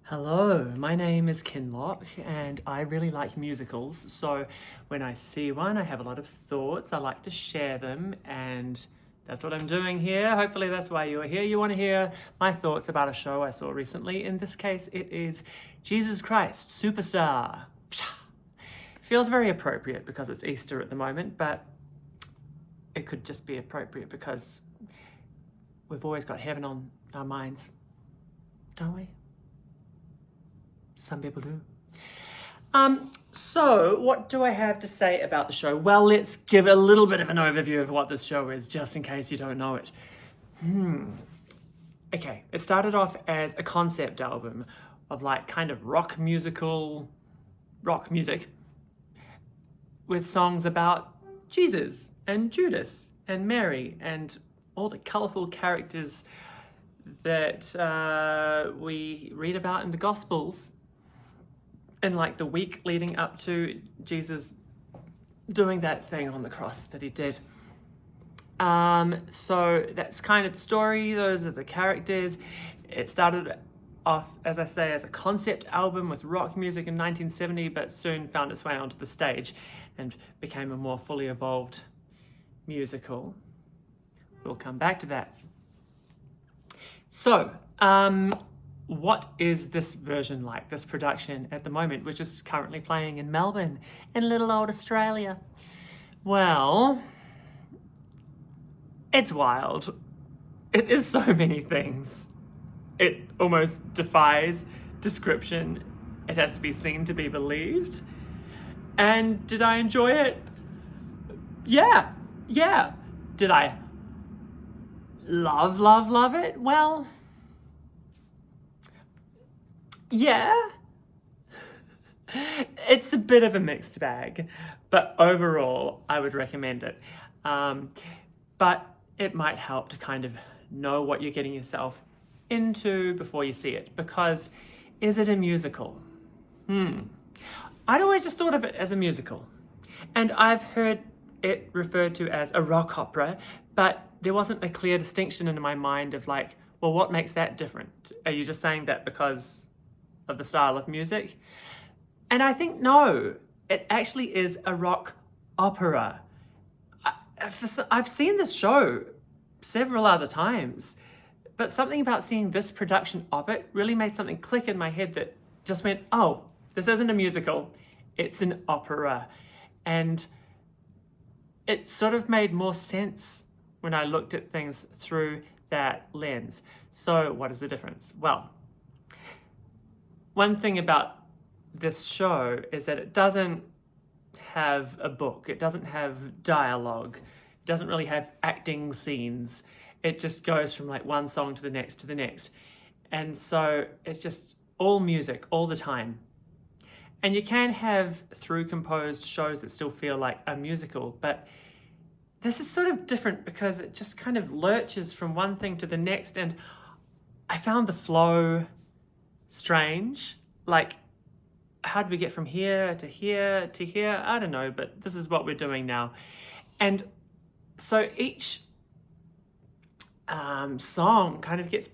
Hello, my name is Kinlock and I really like musicals. So when I see one, I have a lot of thoughts. I like to share them and that's what I'm doing here. Hopefully that's why you're here. You want to hear my thoughts about a show I saw recently. In this case, it is Jesus Christ Superstar. Feels very appropriate because it's Easter at the moment, but it could just be appropriate because we've always got heaven on our minds, don't we? Some people do. So what do I have to say about the show? Well, let's give a little bit of an overview of what this show is, just in case you don't know it. Okay, it started off as a concept album of like kind of rock music with songs about Jesus and Judas and Mary and all the colourful characters that we read about in the Gospels. In like the week leading up to Jesus doing that thing on the cross that he did. So that's kind of the story. Those are the characters. It started off, as I say, as a concept album with rock music in 1970, but soon found its way onto the stage and became a more fully evolved musical. We'll come back to that. So, what is this version like, this production at the moment, which is currently playing in Melbourne, in little old Australia? Well, it's wild. It is so many things. It almost defies description. It has to be seen to be believed. And did I enjoy it? Yeah. Did I love it? Well, yeah, it's a bit of a mixed bag, but overall I would recommend it. But it might help to kind of know what you're getting yourself into before you see it, because is it a musical? I'd always just thought of it as a musical, and I've heard it referred to as a rock opera, but there wasn't a clear distinction in my mind of like, well, what makes that different? Are you just saying that because of the style of music? And I think no, it actually is a rock opera. I've seen this show several other times, but something about seeing this production of it really made something click in my head that just went, oh, this isn't a musical, it's an opera. And it sort of made more sense when I looked at things through that lens. So what is the difference? Well, one thing about this show is that it doesn't have a book. It doesn't have dialogue. It doesn't really have acting scenes. It just goes from like one song to the next to the next. And so it's just all music all the time. And you can have through composed shows that still feel like a musical, but this is sort of different because it just kind of lurches from one thing to the next. And I found the flow strange. Like, how did we get from here to here to here? I don't know, but this is what we're doing now. And so each song kind of gets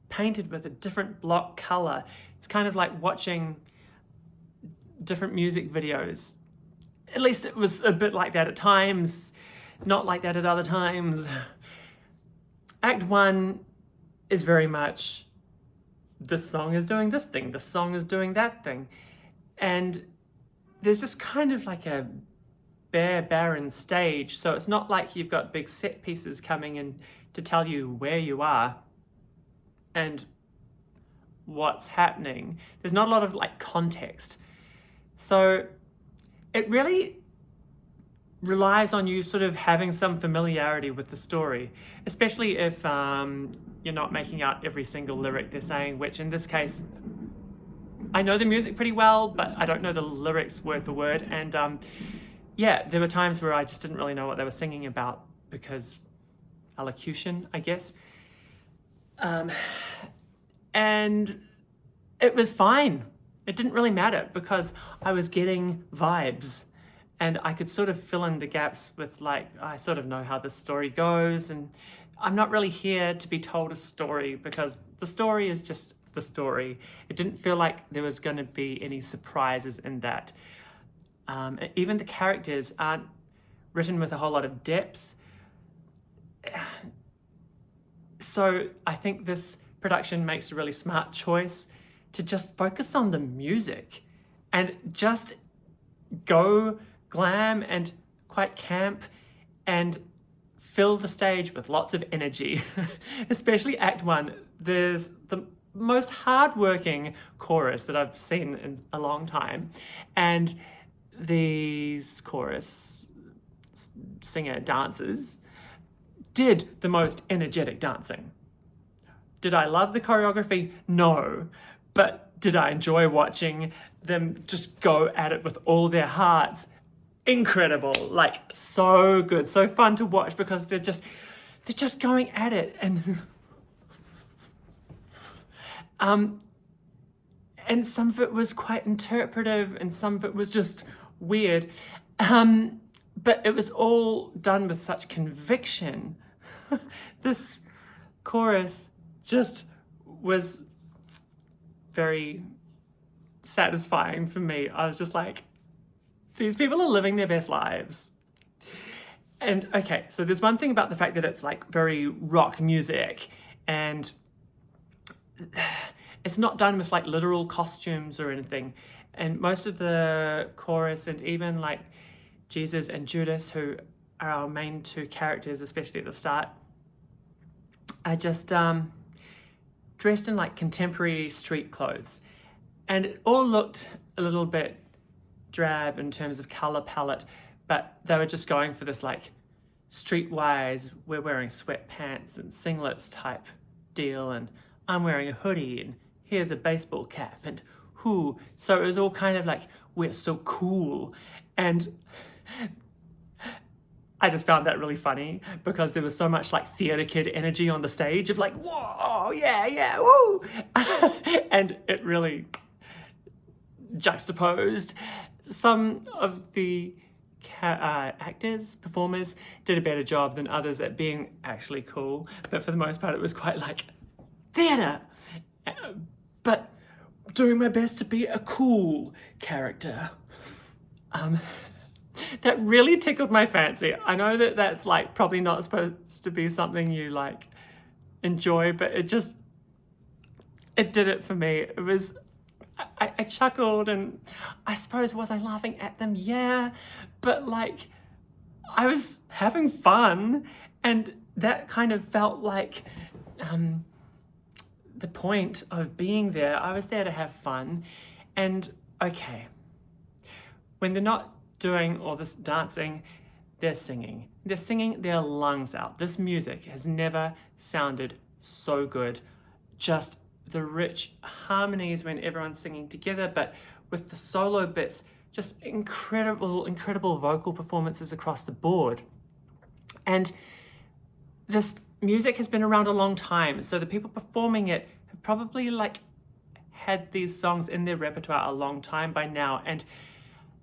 painted with a different block color. It's kind of like watching different music videos. At least it was a bit like that at times, not like that at other times. Act 1 is very much, this song is doing this thing, this song is doing that thing. And there's just kind of like a bare, barren stage. So it's not like you've got big set pieces coming in to tell you where you are and what's happening. There's not a lot of like context. So it really relies on you sort of having some familiarity with the story, especially if you're not making out every single lyric they're saying, which in this case, I know the music pretty well, but I don't know the lyrics word for word. And yeah, there were times where I just didn't really know what they were singing about because elocution, I guess. And it was fine. It didn't really matter because I was getting vibes. And I could sort of fill in the gaps with like, I sort of know how the story goes, and I'm not really here to be told a story because the story is just the story. It didn't feel like there was going to be any surprises in that. Even the characters aren't written with a whole lot of depth. So I think this production makes a really smart choice to just focus on the music and just go glam and quite camp and fill the stage with lots of energy. Especially Act 1. There's the most hardworking chorus that I've seen in a long time. And these chorus singer dancers did the most energetic dancing. Did I love the choreography? No. But did I enjoy watching them just go at it with all their hearts? Incredible. Like, so good, so fun to watch because they're just going at it. And some of it was quite interpretive and some of it was just weird. But it was all done with such conviction. This chorus just was very satisfying for me. I was just like, these people are living their best lives. And okay, so there's one thing about the fact that it's like very rock music and it's not done with like literal costumes or anything. And most of the chorus and even like Jesus and Judas, who are our main two characters, especially at the start, are just dressed in like contemporary street clothes. And it all looked a little bit drab in terms of colour palette, but they were just going for this like streetwise, we're wearing sweatpants and singlets type deal, and I'm wearing a hoodie and here's a baseball cap and whoo. So it was all kind of like, we're so cool. And I just found that really funny because there was so much like theatre kid energy on the stage of like, whoa, yeah, woo. And it really juxtaposed. Some of the actors, performers, did a better job than others at being actually cool. But for the most part, it was quite like theatre. But doing my best to be a cool character. That really tickled my fancy. I know that that's like probably not supposed to be something you like enjoy, but it did it for me. It was, I chuckled and I suppose, was I laughing at them? Yeah, but like I was having fun and that kind of felt like the point of being there. I was there to have fun. And okay, when they're not doing all this dancing, they're singing. They're singing their lungs out. This music has never sounded so good. Just the rich harmonies when everyone's singing together, but with the solo bits, just incredible vocal performances across the board. And this music has been around a long time, so the people performing it have probably like had these songs in their repertoire a long time by now, and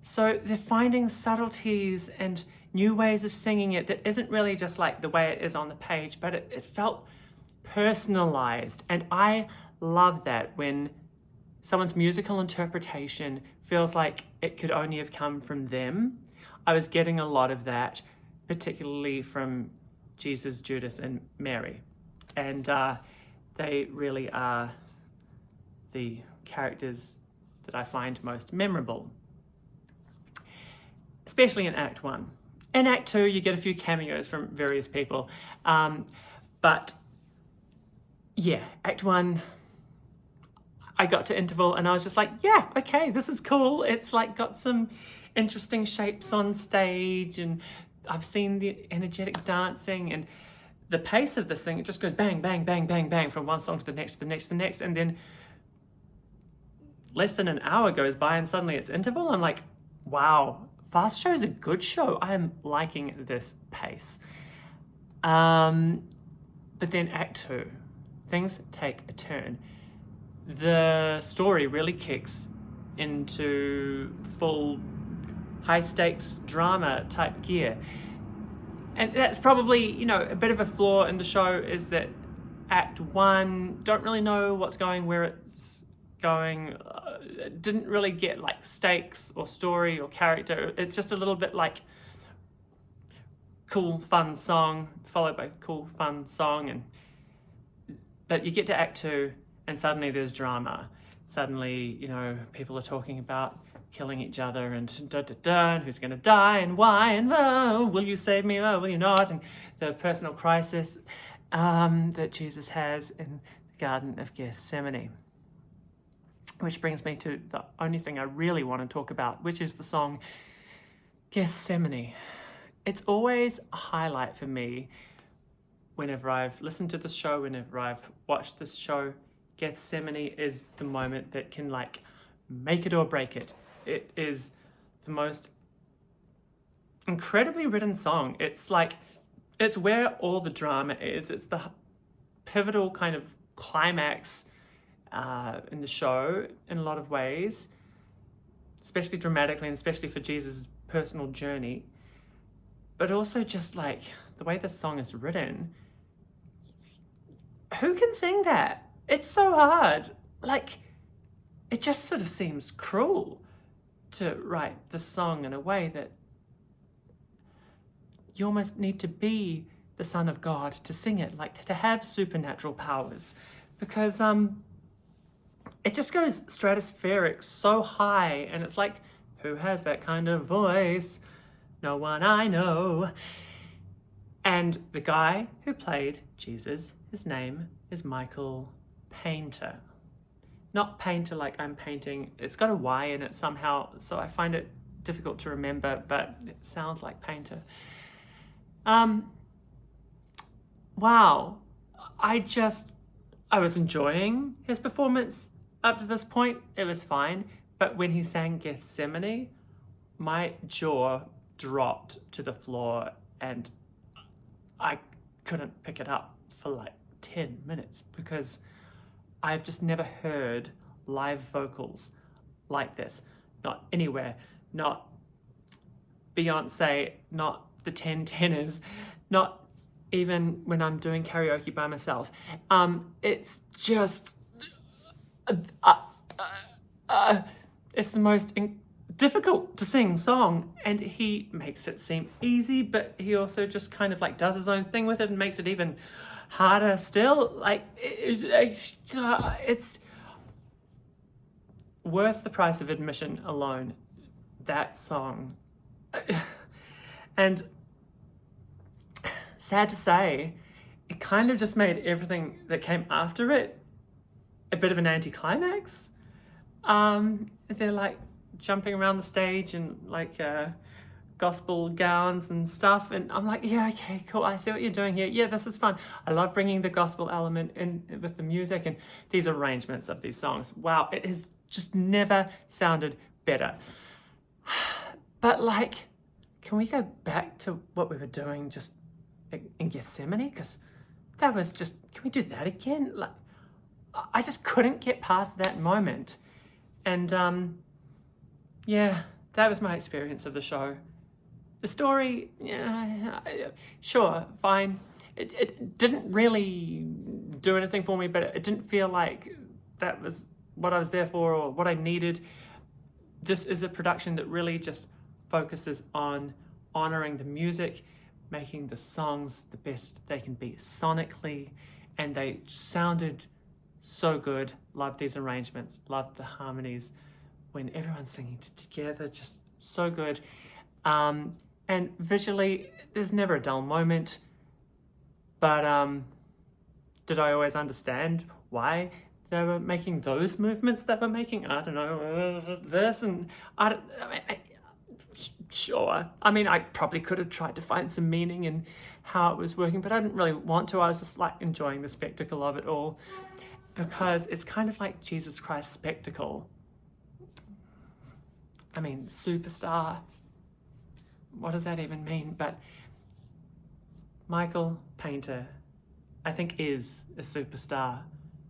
so they're finding subtleties and new ways of singing it that isn't really just like the way it is on the page, but it felt personalized. And I love that when someone's musical interpretation feels like it could only have come from them. I was getting a lot of that, particularly from Jesus, Judas, and Mary. And they really are the characters that I find most memorable, especially in Act 1. In Act 2, you get a few cameos from various people. But yeah, Act 1, I got to interval and I was just like, yeah, okay, this is cool. It's like got some interesting shapes on stage and I've seen the energetic dancing and the pace of this thing. It just goes bang, bang, bang, bang, bang from one song to the next, to the next, to the next. And then less than an hour goes by and suddenly it's interval. I'm like, wow, Fast Show's a good show. I am liking this pace. But then Act 2, things take a turn. The story really kicks into full high-stakes drama type gear. And that's probably, a bit of a flaw in the show is that Act 1, don't really know what's going, where it's going, didn't really get like stakes or story or character. It's just a little bit like cool, fun song, followed by cool, fun song, but you get to Act 2 and suddenly there's drama. Suddenly, people are talking about killing each other and and who's going to die and why and will you save me, will you not, and the personal crisis that Jesus has in the Garden of Gethsemane. Which brings me to the only thing I really want to talk about, which is the song Gethsemane. It's always a highlight for me whenever I've listened to this show, whenever I've watched this show. Gethsemane is the moment that can like make it or break it. It is the most incredibly written song. It's where all the drama is. It's the pivotal kind of climax in the show in a lot of ways, especially dramatically and especially for Jesus' personal journey. But also just like the way this song is written, who can sing that? It's so hard. Like, it just sort of seems cruel to write this song in a way that you almost need to be the Son of God to sing it, like to have supernatural powers, because it just goes stratospheric, so high, and it's like, who has that kind of voice? No one I know. And the guy who played Jesus, his name is Michael Painter. Not Painter like I'm painting, it's got a Y in it somehow, so I find it difficult to remember, but it sounds like Painter. Wow, I was enjoying his performance up to this point. It was fine, but when he sang Gethsemane, my jaw dropped to the floor and I couldn't pick it up for like 10 minutes because I've just never heard live vocals like this. Not anywhere, not Beyonce, not the 10 tenors, not even when I'm doing karaoke by myself. It's just, it's the most difficult to sing song, and he makes it seem easy, but he also just kind of like does his own thing with it and makes it even harder still. Like, it's worth the price of admission alone, that song. And sad to say, it kind of just made everything that came after it a bit of an anticlimax. They're like jumping around the stage in like gospel gowns and stuff, and I'm like, yeah, okay, cool, I see what you're doing here. Yeah, this is fun. I love bringing the gospel element in with the music and these arrangements of these songs. Wow, it has just never sounded better. But like, can we go back to what we were doing just in Gethsemane? Because that was just, can we do that again? Like, I just couldn't get past that moment. And yeah, that was my experience of the show. The story, yeah, sure, fine. It didn't really do anything for me, but it didn't feel like that was what I was there for or what I needed. This is a production that really just focuses on honoring the music, making the songs the best they can be sonically, and they sounded so good. Loved these arrangements, loved the harmonies when everyone's singing together, just so good. And visually, there's never a dull moment, but did I always understand why they were making those movements that were making? I don't know, this, and sure. I mean, I probably could have tried to find some meaning in how it was working, but I didn't really want to. I was just like enjoying the spectacle of it all, because it's kind of like Jesus Christ's spectacle. I mean, superstar. What does that even mean? But Michael Painter, I think, is a superstar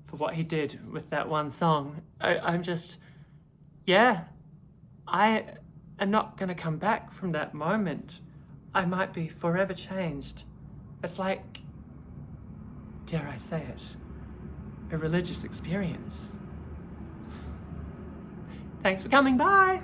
for what he did with that one song. I'm just, yeah, I am not going to come back from that moment. I might be forever changed. It's like dare I say it, a religious experience. Thanks for coming by.